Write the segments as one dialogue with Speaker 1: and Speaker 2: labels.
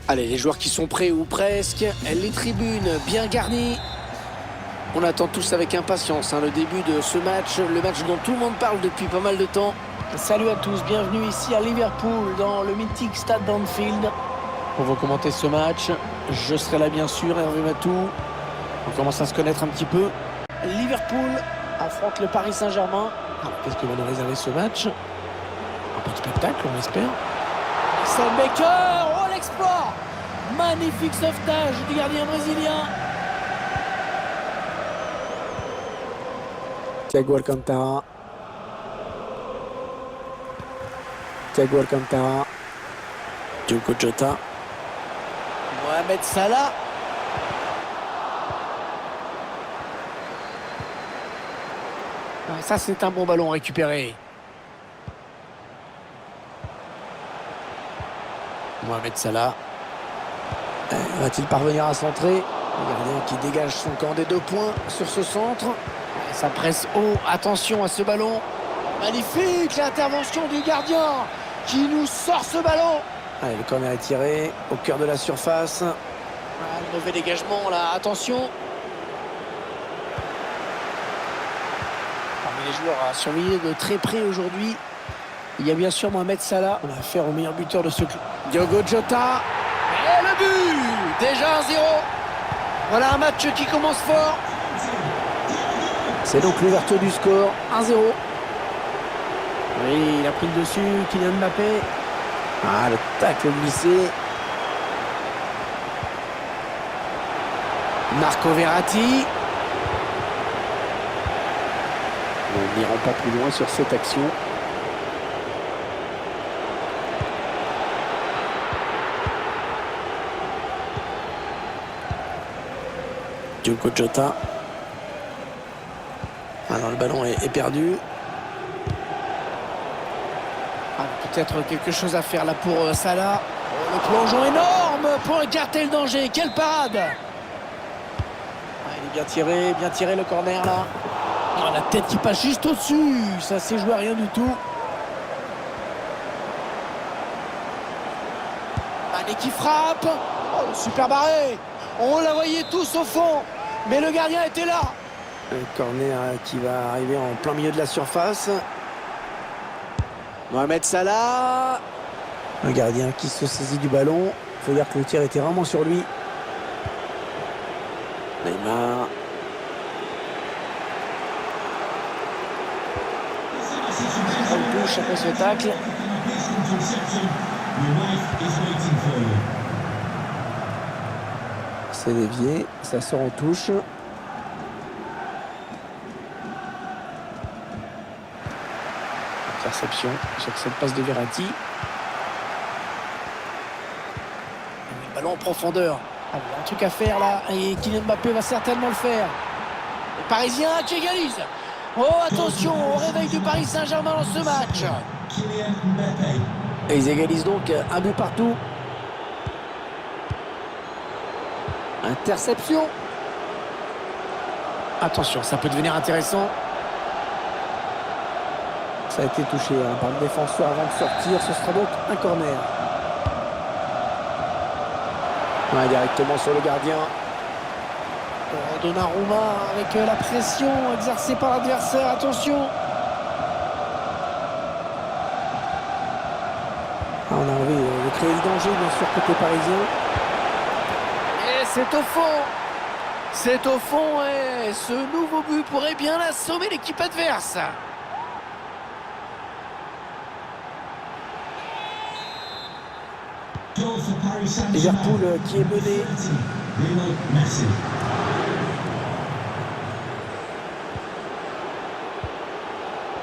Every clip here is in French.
Speaker 1: Allez, les joueurs qui sont prêts ou presque, les tribunes bien garnies. On attend tous avec impatience le début de ce match, le match dont tout le monde parle depuis pas mal de temps.
Speaker 2: Salut à tous, bienvenue ici à Liverpool, dans le mythique stade d'Anfield. On va commenter ce match, je serai là bien sûr, Hervé Matou. On commence à se connaître un petit peu. Liverpool affronte le Paris Saint-Germain. Qu'est-ce que va nous réserver ce match? Un bon spectacle, on espère. Sam Baker, oh l'exploit! Magnifique sauvetage du gardien brésilien.
Speaker 1: Thiago Alcantara. Diogo Jota.
Speaker 2: Mohamed Salah. Ça, c'est un bon ballon récupéré. Mohamed Salah.
Speaker 1: Va-t-il parvenir à centrer? Le gardien qui dégage son camp des 2 points sur ce centre.
Speaker 2: Ça presse haut, attention à ce ballon. Magnifique l'intervention du gardien qui nous sort ce ballon.
Speaker 1: Allez, le corner est tiré au cœur de la surface.
Speaker 2: Le mauvais dégagement là, attention. Parmi les joueurs à surveiller de très près aujourd'hui, il y a bien sûr Mohamed Salah. On a affaire au meilleur buteur de ce club.
Speaker 1: Diogo Jota.
Speaker 2: Et le but! Déjà 1-0. Voilà un match qui commence fort.
Speaker 1: C'est donc l'ouverture du score, 1-0.
Speaker 2: Oui, il a pris le dessus, Kylian Mbappé.
Speaker 1: Ah, le tacle glissé.
Speaker 2: Marco Verratti.
Speaker 1: On n'ira pas plus loin sur cette action. Diogo Jota. Alors le ballon est perdu.
Speaker 2: Peut-être quelque chose à faire là pour Salah. Oh, le plongeon énorme pour écarter le danger. Quelle parade! Il est bien tiré le corner là. Oh, la tête qui passe juste au-dessus. Ça s'est joué à rien du tout. Allez qui frappe. Oh, super barré. On la voyait tous au fond. Mais le gardien était là.
Speaker 1: Un corner qui va arriver en plein milieu de la surface. Mohamed Salah. Un gardien qui se saisit du ballon. Il faut dire que le tir était vraiment sur lui. Neymar.
Speaker 2: On touche après ce tacle.
Speaker 1: C'est dévié. Ça sort en touche.
Speaker 2: Interception sur cette passe de Verratti. Le ballon en profondeur. Ah, il y a un truc à faire là. Et Kylian Mbappé va certainement le faire. Les Parisiens qui égalisent. Oh attention au réveil du Paris Saint-Germain dans ce match.
Speaker 1: Et ils égalisent donc un but partout. Interception.
Speaker 2: Attention, ça peut devenir intéressant.
Speaker 1: Ça a été touché par le défenseur avant de sortir. Ce sera donc un corner. Ouais, directement sur le gardien.
Speaker 2: Donnarumma avec la pression exercée par l'adversaire. Attention.
Speaker 1: On a envie de créer le danger, bien sûr, côté parisien.
Speaker 2: Et c'est au fond. C'est au fond et ce nouveau but pourrait bien assommer l'équipe adverse.
Speaker 1: Liverpool qui est mené.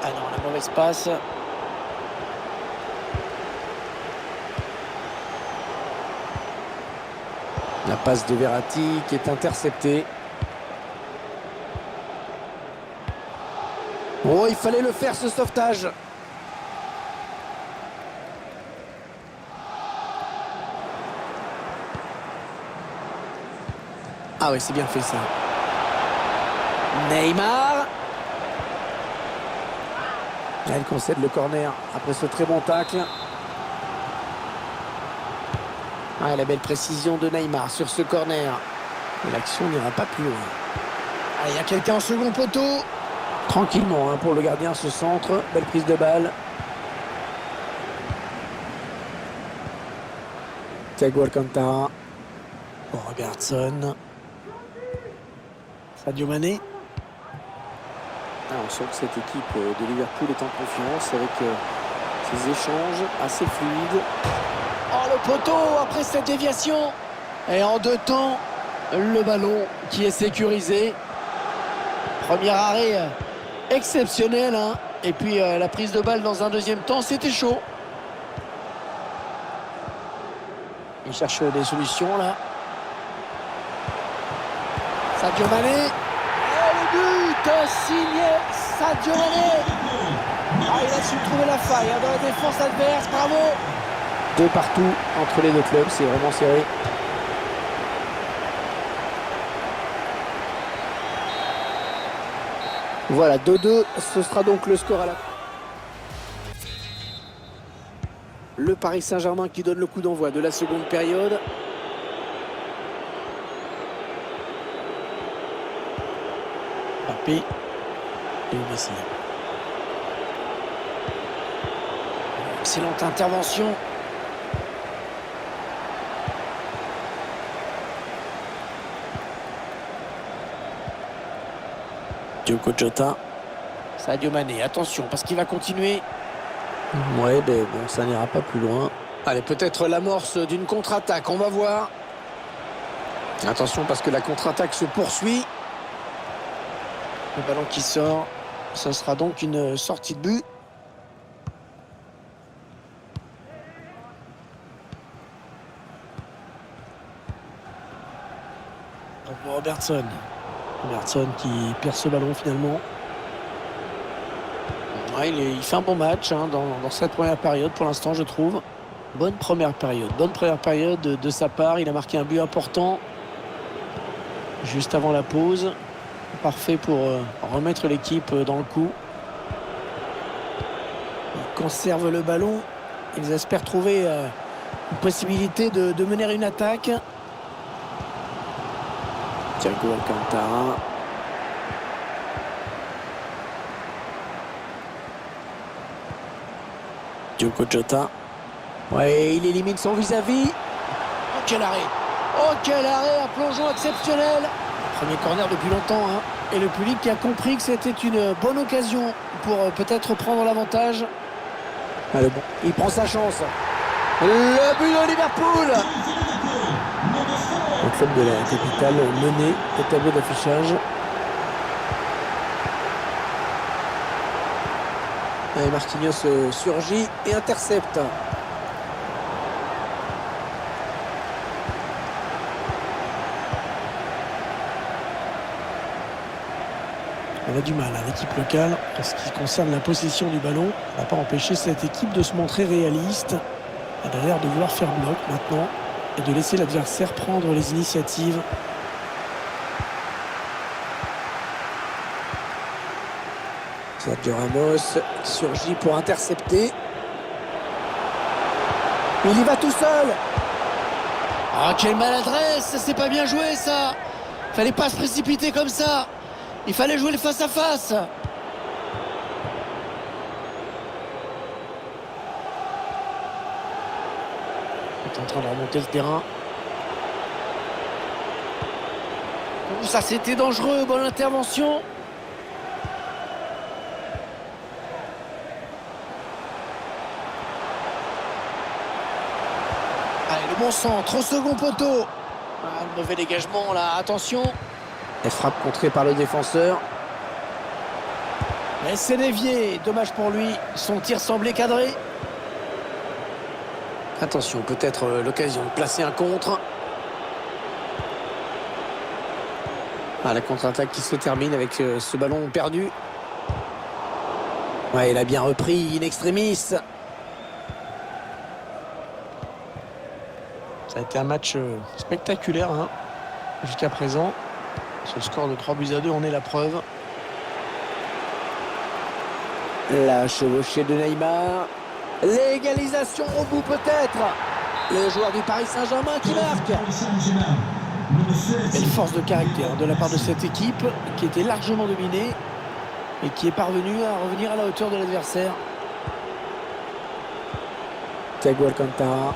Speaker 2: Ah non, la mauvaise passe.
Speaker 1: La passe de Verratti qui est interceptée. Oh, il fallait le faire ce sauvetage. Ah oui, c'est bien fait ça. Neymar. Elle concède le corner après ce très bon tacle. Ah, la belle précision de Neymar sur ce corner. Et l'action n'ira pas plus loin.
Speaker 2: Ah, il y a quelqu'un en second poteau.
Speaker 1: Tranquillement hein, pour le gardien ce centre. Belle prise de balle. Thiago Alcantara.
Speaker 2: Oh, Robertson. Sadio Mané.
Speaker 1: Ah, on sent que cette équipe de Liverpool est en confiance avec ces échanges assez fluides.
Speaker 2: Oh, le poteau après cette déviation. Et en 2 temps, le ballon qui est sécurisé. Premier arrêt exceptionnel. Hein. Et puis la prise de balle dans un deuxième temps, c'était chaud. Il cherche des solutions là. Sadio Mané. Et le but signé Sadio Mané. Ah, il a su trouver la faille hein, dans la défense adverse. Bravo.
Speaker 1: 2 partout entre les deux clubs, c'est vraiment serré. Voilà, 2-2, ce sera donc le score à la fin. Le Paris Saint-Germain qui donne le coup d'envoi de la seconde période.
Speaker 2: Mbappé et Messi. Excellente intervention.
Speaker 1: Diogo Jota.
Speaker 2: Sadio Mané, attention parce qu'il va continuer.
Speaker 1: Ouais, ben bon, ça n'ira pas plus loin.
Speaker 2: Allez, peut-être l'amorce d'une contre-attaque, on va voir.
Speaker 1: Attention parce que la contre-attaque se poursuit.
Speaker 2: Le ballon qui sort, ce sera donc une sortie de but. Robertson. Robertson qui perd ce ballon finalement. Ouais, il fait un bon match hein, dans cette première période pour l'instant je trouve. Bonne première période de sa part. Il a marqué un but important juste avant la pause. Parfait pour remettre l'équipe dans le coup. Ils conservent le ballon. Ils espèrent trouver une possibilité de mener une attaque.
Speaker 1: Thiago Alcantara. Diogo Jota.
Speaker 2: Ouais, il élimine son vis-à-vis. Oh, quel arrêt! Oh, quel arrêt! Un plongeon exceptionnel! Premier corner depuis longtemps. Hein. Et le public qui a compris que c'était une bonne occasion pour peut-être prendre l'avantage.
Speaker 1: Allez, bon.
Speaker 2: Il prend sa chance. Le but de Liverpool!
Speaker 1: Le club de la capitale mené au tableau d'affichage. Et Marquinhos surgit et intercepte.
Speaker 2: On a du mal à l'équipe locale en ce qui concerne la possession du ballon. Ça n'a pas empêché cette équipe de se montrer réaliste. Elle a l'air de vouloir faire bloc maintenant et de laisser l'adversaire prendre les initiatives.
Speaker 1: Sergio Ramos surgit pour intercepter.
Speaker 2: Il y va tout seul. Ah, quelle maladresse! C'est pas bien joué ça! Fallait pas se précipiter comme ça! Il fallait jouer le face-à-face. Il est en train de remonter le terrain. Oh, ça c'était dangereux, bonne intervention. Allez, le bon centre au second poteau. Ah, le mauvais dégagement là, attention.
Speaker 1: Elle frappe contrée par le défenseur.
Speaker 2: Mais c'est dévié, dommage pour lui. Son tir semblait cadré.
Speaker 1: Attention, peut-être l'occasion de placer un contre. Ah, la contre-attaque qui se termine avec ce ballon perdu. Ouais, il a bien repris in extremis. Ça
Speaker 2: a été un match spectaculaire hein, jusqu'à présent. Ce score de 3-2 en est la preuve.
Speaker 1: La chevauchée de Neymar. L'égalisation au bout peut-être. Le joueur du Paris Saint-Germain qui marque.
Speaker 2: Belle force de caractère de la part de cette équipe qui était largement dominée et qui est parvenue à revenir à la hauteur de l'adversaire.
Speaker 1: Thiago Alcantara.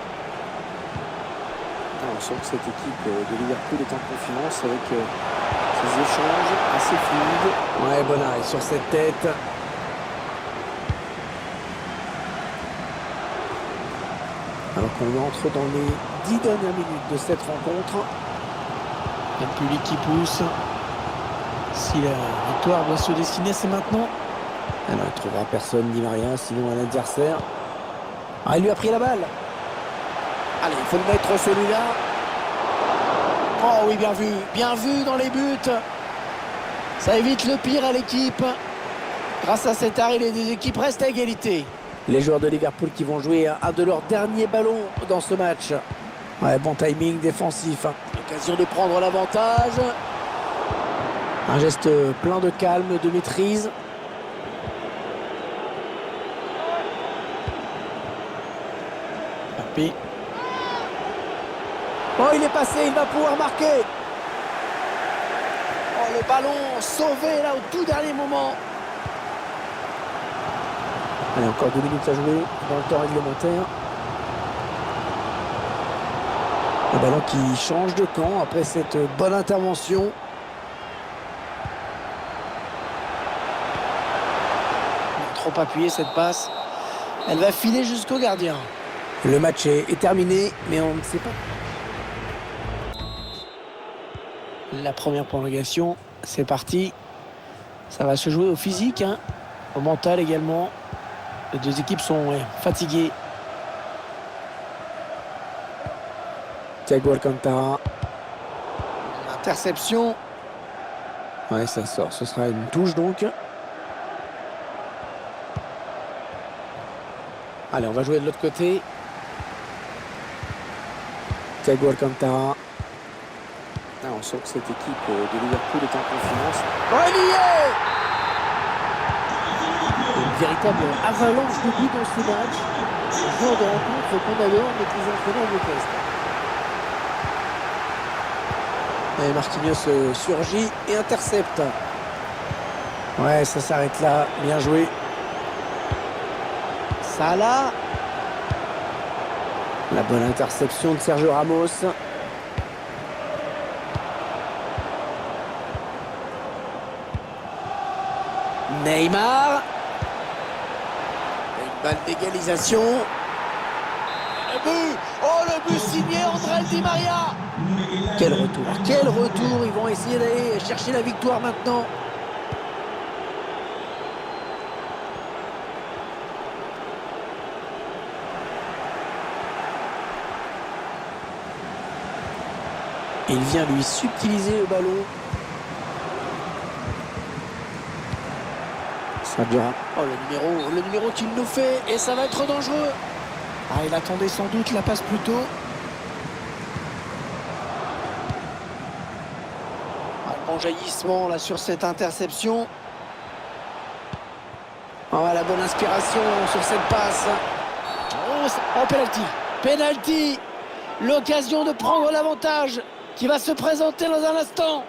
Speaker 1: On sent que cette équipe de Liverpool est en confiance avec ces échanges assez fluides.
Speaker 2: Ouais, bon arrêt sur cette tête.
Speaker 1: Alors qu'on entre dans les 10 dernières minutes de cette rencontre.
Speaker 2: Il y a le public qui pousse. Si la victoire doit se dessiner, c'est maintenant.
Speaker 1: Alors il ne trouvera personne, Di Maria, sinon un adversaire. Ah, il lui a pris la balle. Allez, il faut le mettre celui-là.
Speaker 2: Oh oui, bien vu dans les buts. Ça évite le pire à l'équipe. Grâce à cet arrêt, les deux équipes restent à égalité.
Speaker 1: Les joueurs de Liverpool qui vont jouer un de leurs derniers ballons dans ce match. Ouais, bon timing défensif.
Speaker 2: L'occasion de prendre l'avantage.
Speaker 1: Un geste plein de calme, de maîtrise.
Speaker 2: Mbappé.
Speaker 1: Oh, il est passé, il va pouvoir marquer.
Speaker 2: Oh, le ballon sauvé là au tout dernier moment.
Speaker 1: Allez, encore 2 minutes à jouer dans le temps réglementaire. Le ballon qui change de camp après cette bonne intervention.
Speaker 2: Trop appuyé cette passe. Elle va filer jusqu'au gardien.
Speaker 1: Le match est terminé, mais on ne sait pas.
Speaker 2: La première prolongation, c'est parti. Ça va se jouer au physique, hein, au mental également. Les deux équipes sont fatiguées.
Speaker 1: Thiago Alcantara.
Speaker 2: Interception.
Speaker 1: Ouais, ça sort. Ce sera une touche donc. Allez, on va jouer de l'autre côté. Thiago Alcantara. Ah, on sent que cette équipe de Liverpool est en confiance.
Speaker 2: Oh, il y est!
Speaker 1: Une véritable avalanche de buts dans ce match. Le genre de rencontre qu'on avait avec les entraîneurs de test. Et Marquinhos surgit et intercepte. Ouais, ça s'arrête là. Bien joué.
Speaker 2: Salah.
Speaker 1: La bonne interception de Sergio Ramos.
Speaker 2: Neymar. Une balle d'égalisation. Le but. Oh, le but signé André Di Maria.
Speaker 1: Quel retour. Quel retour. Ils vont essayer d'aller chercher la victoire maintenant. Il vient lui subtiliser le ballon. Ça dira.
Speaker 2: Oh, le numéro qu'il nous fait. Et ça va être dangereux. Ah, il attendait sans doute la passe plus tôt. Ah, bon jaillissement là sur cette interception.
Speaker 1: Oh, la bonne inspiration sur cette passe.
Speaker 2: Oh, penalty. Penalty. L'occasion de prendre l'avantage qui va se présenter dans un instant.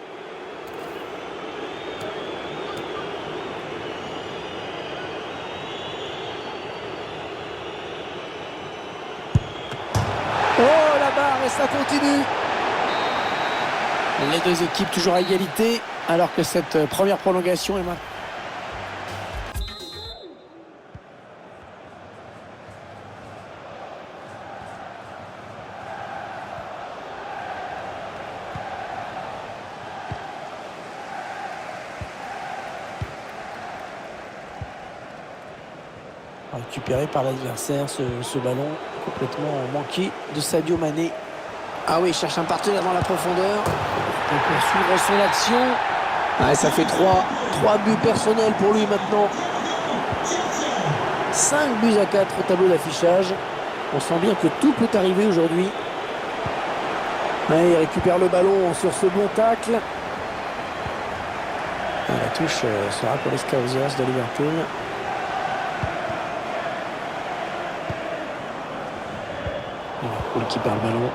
Speaker 1: Oh, la barre et ça continue.
Speaker 2: Les deux équipes toujours à égalité alors que cette première prolongation est maintenant. Récupéré par l'adversaire ce ballon complètement manqué de Sadio Mané.
Speaker 1: Ah oui, il cherche un partenaire dans la profondeur.
Speaker 2: Pour poursuivre son action.
Speaker 1: Ah, ça fait 3 buts personnels pour lui maintenant. 5 buts à 4 au tableau d'affichage. On sent bien que tout peut arriver aujourd'hui. Ouais, il récupère le ballon sur ce bon tacle.
Speaker 2: La touche sera pour les Scousers de Liverpool. Liverpool qui perd le ballon.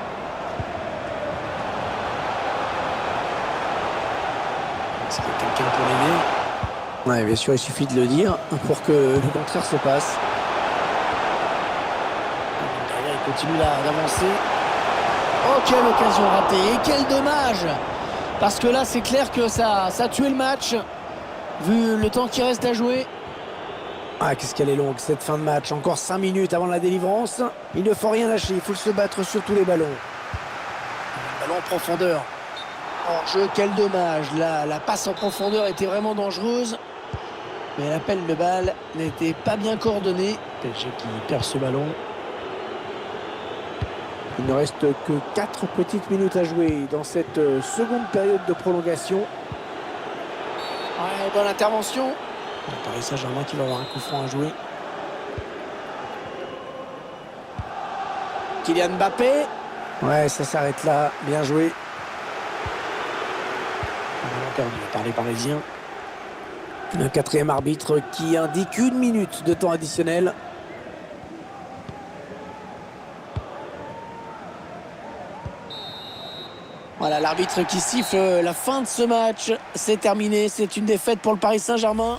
Speaker 2: Est-ce qu'il y a quelqu'un pour l'aider? Ouais, bien sûr, il suffit de le dire pour que le contraire se passe. Derrière, il continue d'avancer. Oh, quelle occasion ratée et quel dommage! Parce que là, c'est clair que ça a tué le match, vu le temps qui reste à jouer. Ah, qu'est-ce qu'elle est longue, cette fin de match. Encore 5 minutes avant la délivrance. Il ne faut rien lâcher, il faut se battre sur tous les ballons. Ballon en profondeur. En jeu, quel dommage. La passe en profondeur était vraiment dangereuse. Mais l'appel de balle n'était pas bien coordonné. PSG qui perd ce ballon. Il ne reste que 4 petites minutes à jouer dans cette seconde période de prolongation. Ouais, bonne intervention. Paris Saint-Germain qui va avoir un coup franc à jouer. Kylian Mbappé. Ouais, ça s'arrête là. Bien joué. Perdu par les Parisiens. Un quatrième arbitre qui indique 1 minute de temps additionnel. Voilà l'arbitre qui siffle la fin de ce match. C'est terminé. C'est une défaite pour le Paris Saint-Germain.